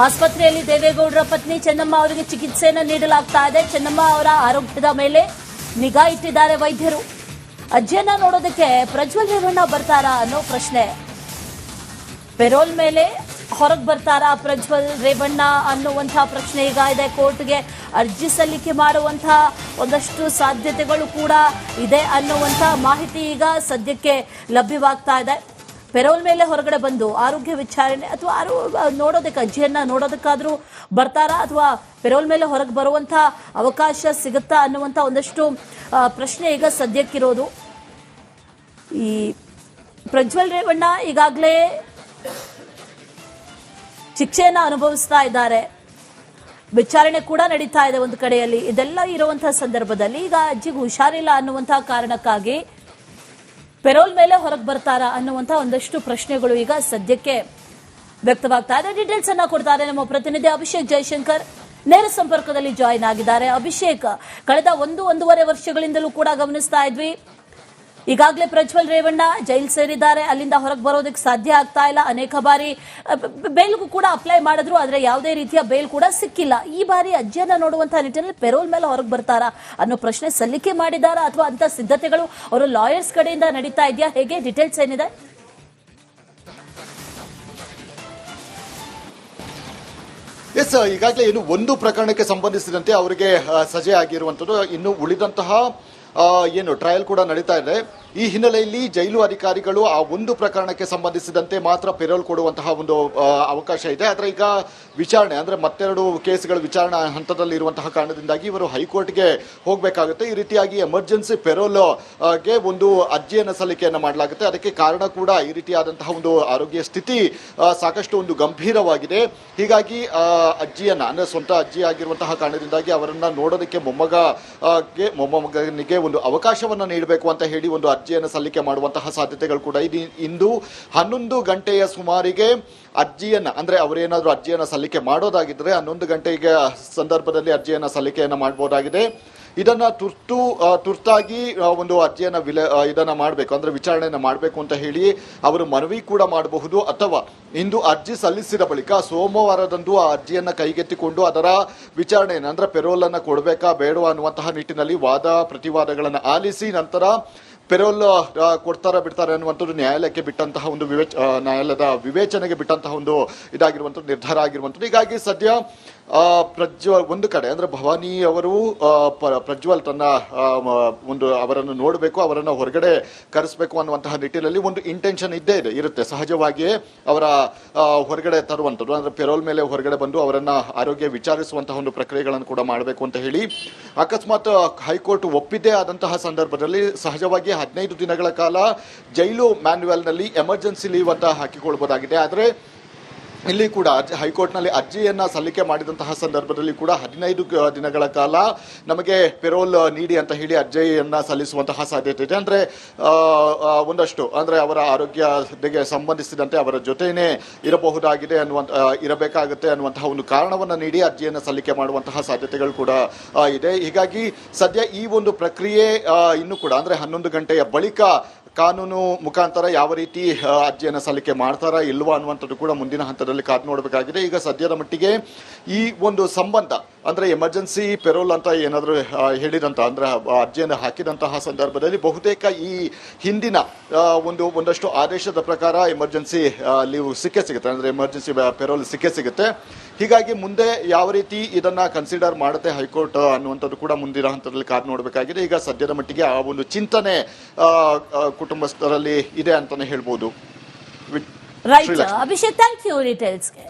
ಆಸ್ಪತ್ರೆಯಲ್ಲಿ ದೇವೇಗೌಡರ ಪತ್ನಿ ಚೆನ್ನಮ್ಮ ಅವರಿಗೆ ಚಿಕಿತ್ಸೆಯನ್ನು ನೀಡಲಾಗ್ತಾ ಇದೆ. ಚೆನ್ನಮ್ಮ ಅವರ ಆರೋಗ್ಯದ ಮೇಲೆ ನಿಗಾ ಇಟ್ಟಿದ್ದಾರೆ ವೈದ್ಯರು. ಅಜ್ಜಿಯನ್ನ ನೋಡೋದಕ್ಕೆ ಪ್ರಜ್ವಲ್ ರೇವಣ್ಣ ಬರ್ತಾರಾ ಅನ್ನೋ ಪ್ರಶ್ನೆ. ಪೆರೋಲ್ ಮೇಲೆ ಹೊರಗೆ ಬರ್ತಾರಾ ಪ್ರಜ್ವಲ್ ರೇವಣ್ಣ ಅನ್ನುವಂತಹ ಪ್ರಶ್ನೆ ಈಗ ಇದೆ. ಕೋರ್ಟ್ಗೆ ಅರ್ಜಿ ಸಲ್ಲಿಕೆ ಮಾಡುವಂತಹ ಒಂದಷ್ಟು ಸಾಧ್ಯತೆಗಳು ಕೂಡ ಇದೆ ಅನ್ನುವಂಥ ಮಾಹಿತಿ ಈಗ ಸದ್ಯಕ್ಕೆ ಲಭ್ಯವಾಗ್ತಾ ಇದೆ. ಪೆರೋಲ್ ಮೇಲೆ ಹೊರಗಡೆ ಬಂದು ಆರೋಗ್ಯ ವಿಚಾರಣೆ ಅಥವಾ ನೋಡೋದಕ್ಕೆ ಅಜ್ಜಿಯನ್ನ ನೋಡೋದಕ್ಕಾದ್ರೂ ಬರ್ತಾರಾ ಅಥವಾ ಪೆರೋಲ್ ಮೇಲೆ ಹೊರಗೆ ಬರುವಂತ ಅವಕಾಶ ಸಿಗುತ್ತಾ ಅನ್ನುವಂಥ ಒಂದಷ್ಟು ಪ್ರಶ್ನೆ ಈಗ ಸದ್ಯಕ್ಕಿರೋದು. ಈ ಪ್ರಜ್ವಲ್ ರೇವಣ್ಣ ಈಗಾಗಲೇ ಶಿಕ್ಷೆಯನ್ನ ಅನುಭವಿಸ್ತಾ ಇದ್ದಾರೆ. ವಿಚಾರಣೆ ಕೂಡ ನಡೀತಾ ಇದೆ ಒಂದು ಕಡೆಯಲ್ಲಿ. ಇದೆಲ್ಲ ಇರುವಂತಹ ಸಂದರ್ಭದಲ್ಲಿ ಈಗ ಅಜ್ಜಿಗೆ ಹುಷಾರಿಲ್ಲ ಅನ್ನುವಂತಹ ಕಾರಣಕ್ಕಾಗಿ ಪೆರೋಲ್ ಮೇಲೆ ಹೊರಗೆ ಬರ್ತಾರಾ ಅನ್ನುವಂಥ ಒಂದಷ್ಟು ಪ್ರಶ್ನೆಗಳು ಈಗ ಸದ್ಯಕ್ಕೆ ವ್ಯಕ್ತವಾಗ್ತಾ ಇದೆ. ಡೀಟೇಲ್ಸ್ ಅನ್ನ ಕೊಡ್ತಾರೆ ನಮ್ಮ ಪ್ರತಿನಿಧಿ ಅಭಿಷೇಕ್ ಜೈಶಂಕರ್, ನೇರ ಸಂಪರ್ಕದಲ್ಲಿ ಜಾಯಿನ್ ಆಗಿದ್ದಾರೆ. ಅಭಿಷೇಕ್, ಕಳೆದ ಒಂದೂವರೆ ವರ್ಷಗಳಿಂದಲೂ ಕೂಡ ಗಮನಿಸ್ತಾ ಇದ್ವಿ, ಈಗಾಗಲೇ ಪ್ರಜ್ವಲ್ ರೇವಣ್ಣ ಜೈಲ್ ಸೇರಿದ್ದಾರೆ. ಅಲ್ಲಿಂದ ಹೊರಗೆ ಬರೋದಕ್ಕೆ ಸಾಧ್ಯ ಆಗ್ತಾ ಇಲ್ಲ. ಅನೇಕ ಬಾರಿ ಬೇಲ್ಗೂ ಕೂಡ ಅಪ್ಲೈ ಮಾಡಿದ್ರು, ಆದರೆ ಯಾವುದೇ ರೀತಿಯ ಬೇಲ್ ಕೂಡ ಸಿಕ್ಕಿಲ್ಲ. ಈ ಬಾರಿ ಅಜ್ಜಿಯನ್ನ ನೋಡುವಂತಹ ನಿಟ್ಟಿನಲ್ಲಿ ಪೆರೋಲ್ ಮೇಲೆ ಹೊರಗೆ ಬರ್ತಾರಾ ಅನ್ನೋ ಪ್ರಶ್ನೆ ಸಲ್ಲಿಕೆ ಮಾಡಿದಾರಾ ಅಥವಾ ಅಂತ ಸಿದ್ಧತೆಗಳು ಅವರು ಲಾಯರ್ಸ್ ಕಡೆಯಿಂದ ನಡೀತಾ ಇದೆಯಾ? ಹೇಗೆ ಡೀಟೇಲ್ಸ್ ಏನಿದೆ? ಎಸ್, ಈಗಾಗಲೇ ಏನು ಒಂದು ಪ್ರಕರಣಕ್ಕೆ ಸಂಬಂಧಿಸಿದಂತೆ ಅವರಿಗೆ ಸಜೆ ಆಗಿರುವಂಥದ್ದು. ಇನ್ನು ಉಳಿದಂತಹ ಏನು ಟ್ರಯಲ್ ಕೂಡ ನಡೀತಾ ಇದೆ. ಈ ಹಿನ್ನೆಲೆಯಲ್ಲಿ ಜೈಲು ಅಧಿಕಾರಿಗಳು ಆ ಒಂದು ಪ್ರಕರಣಕ್ಕೆ ಸಂಬಂಧಿಸಿದಂತೆ ಮಾತ್ರ ಪೆರೋಲ್ ಕೊಡುವಂತಹ ಒಂದು ಅವಕಾಶ ಇದೆ. ಆದರೆ ಈಗ ವಿಚಾರಣೆ ಅಂದ್ರೆ ಮತ್ತೆರಡು ಕೇಸ್ಗಳ ವಿಚಾರಣಾ ಹಂತದಲ್ಲಿ ಇರುವಂತಹ ಕಾರಣದಿಂದಾಗಿ ಇವರು ಹೈಕೋರ್ಟ್ಗೆ ಹೋಗಬೇಕಾಗುತ್ತೆ. ಈ ರೀತಿಯಾಗಿ ಎಮರ್ಜೆನ್ಸಿ ಪೆರೋಲ್ ಗೆ ಒಂದು ಅರ್ಜಿಯನ್ನು ಸಲ್ಲಿಕೆಯನ್ನು ಮಾಡಲಾಗುತ್ತೆ. ಅದಕ್ಕೆ ಕಾರಣ ಕೂಡ ಈ ರೀತಿಯಾದಂತಹ ಒಂದು ಆರೋಗ್ಯ ಸ್ಥಿತಿ ಸಾಕಷ್ಟು ಒಂದು ಗಂಭೀರವಾಗಿದೆ. ಹೀಗಾಗಿ ಅಜ್ಜಿಯನ್ನ ಅಂದ್ರೆ ಸ್ವಂತ ಅಜ್ಜಿ ಆಗಿರುವಂತಹ ಕಾರಣದಿಂದಾಗಿ ಅವರನ್ನ ನೋಡೋದಕ್ಕೆ ಮೊಮ್ಮಗನಿಗೆ ಒಂದು ಅವಕಾಶವನ್ನ ನೀಡಬೇಕು ಅಂತ ಹೇಳಿ ಒಂದು ಅರ್ಜಿಯನ್ನು ಸಲ್ಲಿಕೆ ಮಾಡುವಂತಹ ಸಾಧ್ಯತೆಗಳು ಕೂಡ ಇದೆ. ಇಂದು 11 ಗಂಟೆಯ ಸುಮಾರಿಗೆ ಅರ್ಜಿಯನ್ನ ಅಂದ್ರೆ ಅವರೇನಾದ್ರೂ ಅರ್ಜಿಯನ್ನ ಸಲ್ಲಿಕೆ ಮಾಡೋದಾಗಿದ್ರೆ 11 ಗಂಟೆಗೆ ಸಂದರ್ಭದಲ್ಲಿ ಅರ್ಜಿಯನ್ನ ಸಲ್ಲಿಕೆಯನ್ನ ಮಾಡಬಹುದಾಗಿದೆ. ಇದನ್ನ ತುರ್ತಾಗಿ ಒಂದು ಅರ್ಜಿಯನ್ನ ಇದನ್ನ ಮಾಡಬೇಕು ಅಂದ್ರೆ ವಿಚಾರಣೆಯನ್ನ ಮಾಡಬೇಕು ಅಂತ ಹೇಳಿ ಅವರು ಮನವಿ ಕೂಡ ಮಾಡಬಹುದು. ಅಥವಾ ಇಂದು ಅರ್ಜಿ ಸಲ್ಲಿಸಿದ ಬಳಿಕ ಸೋಮವಾರದಂದು ಆ ಅರ್ಜಿಯನ್ನ ಕೈಗೆತ್ತಿಕೊಂಡು ಅದರ ವಿಚಾರಣೆಯನ್ನು ಅಂದ್ರೆ ಪೆರೋಲ್ ಅನ್ನ ಕೊಡಬೇಕಾ ಬೇಡವಾ ಅನ್ನುವಂತಹ ನಿಟ್ಟಿನಲ್ಲಿ ವಾದ ಪ್ರತಿವಾದಗಳನ್ನು ಆಲಿಸಿ ನಂತರ ಪೆರೋಲ್ ಕೊಡ್ತಾರ ಬಿಡ್ತಾರೆ ಅನ್ನುವಂಥದ್ದು ನ್ಯಾಯಾಲಯಕ್ಕೆ ಬಿಟ್ಟಂತಹ ಒಂದು ನ್ಯಾಯಾಲಯದ ವಿವೇಚನೆಗೆ ಬಿಟ್ಟಂತಹ ಒಂದು ಇದಾಗಿರುವಂಥದ್ದು ನಿರ್ಧಾರ ಆಗಿರುವಂಥದ್ದು. ಹೀಗಾಗಿ ಸದ್ಯ ಪ್ರಜ್ವಲ್ ಒಂದು ಕಡೆ ಅಂದ್ರೆ ಭವಾನಿ ಅವರು ಪ್ರಜ್ವಲ್ ತನ್ನ ಒಂದು ಅವರನ್ನು ನೋಡಬೇಕು, ಅವರನ್ನು ಹೊರಗಡೆ ಕರೆಸಬೇಕು ಅನ್ನುವಂತಹ ನಿಟ್ಟಿನಲ್ಲಿ ಒಂದು ಇಂಟೆನ್ಷನ್ ಇರುತ್ತೆ. ಸಹಜವಾಗಿಯೇ ಅವರ ಹೊರಗಡೆ ತರುವಂಥದ್ದು ಅಂದ್ರೆ ಪೆರೋಲ್ ಮೇಲೆ ಹೊರಗಡೆ ಬಂದು ಅವರನ್ನ ಆರೋಗ್ಯ ವಿಚಾರಿಸುವಂತಹ ಒಂದು ಪ್ರಕ್ರಿಯೆಗಳನ್ನು ಕೂಡ ಮಾಡಬೇಕು ಅಂತ ಹೇಳಿ ಅಕಸ್ಮಾತ್ ಹೈಕೋರ್ಟ್ ಒಪ್ಪಿದ್ದೇ ಆದಂತಹ ಸಂದರ್ಭದಲ್ಲಿ ಸಹಜವಾಗಿ 15 ದಿನಗಳ ಕಾಲ ಜೈಲು ಮ್ಯಾನ್ಯುವಲ್ನಲ್ಲಿ ಎಮರ್ಜೆನ್ಸಿ ಲೀವ್ ಅಂತ ಹಾಕಿಕೊಳ್ಬಹುದಾಗಿದೆ. ಆದರೆ ಇಲ್ಲಿ ಕೂಡ ಹೈಕೋರ್ಟ್ನಲ್ಲಿ ಅರ್ಜಿಯನ್ನ ಸಲ್ಲಿಕೆ ಮಾಡಿದಂತಹ ಸಂದರ್ಭದಲ್ಲಿ ಕೂಡ 15 ದಿನಗಳ ಕಾಲ ನಮಗೆ ಪೆರೋಲ್ ನೀಡಿ ಅಂತ ಹೇಳಿ ಅರ್ಜಿಯನ್ನ ಸಲ್ಲಿಸುವಂತಹ ಸಾಧ್ಯತೆ ಇದೆ. ಅಂದ್ರೆ ಒಂದಷ್ಟು ಅಂದ್ರೆ ಅವರ ಆರೋಗ್ಯಕ್ಕೆ ಸಂಬಂಧಿಸಿದಂತೆ ಅವರ ಜೊತೆನೇ ಇರಬಹುದಾಗಿದೆ ಇರಬೇಕಾಗುತ್ತೆ ಅನ್ನುವಂತಹ ಒಂದು ಕಾರಣವನ್ನ ನೀಡಿ ಅರ್ಜಿಯನ್ನ ಸಲ್ಲಿಕೆ ಮಾಡುವಂತಹ ಸಾಧ್ಯತೆಗಳು ಕೂಡ ಇದೆ. ಹೀಗಾಗಿ ಸದ್ಯ ಈ ಒಂದು ಪ್ರಕ್ರಿಯೆ ಇನ್ನು ಕೂಡ ಅಂದ್ರೆ 11 ಗಂಟೆಯ ಬಳಿಕ ಕಾನೂನು ಮುಖಾಂತರ ಯಾವ ರೀತಿ ಅರ್ಜಿಯನ್ನು ಸಲ್ಲಿಕೆ ಮಾಡ್ತಾರಾ ಇಲ್ವಾ ಅನ್ನುವಂಥದ್ದು ಕೂಡ ಮುಂದಿನ ಹಂತದಲ್ಲಿ ಕಾದು ನೋಡಬೇಕಾಗಿದೆ. ಈಗ ಸದ್ಯದ ಮಟ್ಟಿಗೆ ಈ ಒಂದು ಸಂಬಂಧ ಅಂದ್ರೆ ಎಮರ್ಜೆನ್ಸಿ ಪೆರೋಲ್ ಅಂತ ಏನಾದರೂ ಹೇಳಿದಂತ ಅಂದ್ರೆ ಅರ್ಜಿಯನ್ನು ಹಾಕಿದಂತಹ ಸಂದರ್ಭದಲ್ಲಿ ಬಹುತೇಕ ಈ ಹಿಂದಿನ ಒಂದಷ್ಟು ಆದೇಶದ ಪ್ರಕಾರ ಎಮರ್ಜೆನ್ಸಿ ಲೀವ್ ಸಿಕ್ಕೇ ಸಿಗುತ್ತೆ ಅಂದ್ರೆ ಎಮರ್ಜೆನ್ಸಿ ಪೆರೋಲ್ ಸಿಕ್ಕೇ ಸಿಗುತ್ತೆ. ಹೀಗಾಗಿ ಮುಂದೆ ಯಾವ ರೀತಿ ಇದನ್ನ ಕನ್ಸಿಡರ್ ಮಾಡುತ್ತೆ ಹೈಕೋರ್ಟ್ ಅನ್ನುವಂಥದ್ದು ಕೂಡ ಮುಂದಿನ ಹಂತದಲ್ಲಿ ಕಾದು ನೋಡಬೇಕಾಗಿದೆ. ಈಗ ಸದ್ಯದ ಮಟ್ಟಿಗೆ ಆ ಒಂದು ಚಿಂತನೆ ಕುಟುಂಬಸ್ಥರಲ್ಲಿ ಇದೆ ಅಂತಾನೆ ಹೇಳ್ಬೋದು. Right Abhishek, thank you ಡೀಟೇಲ್ಸ್ಗೆ.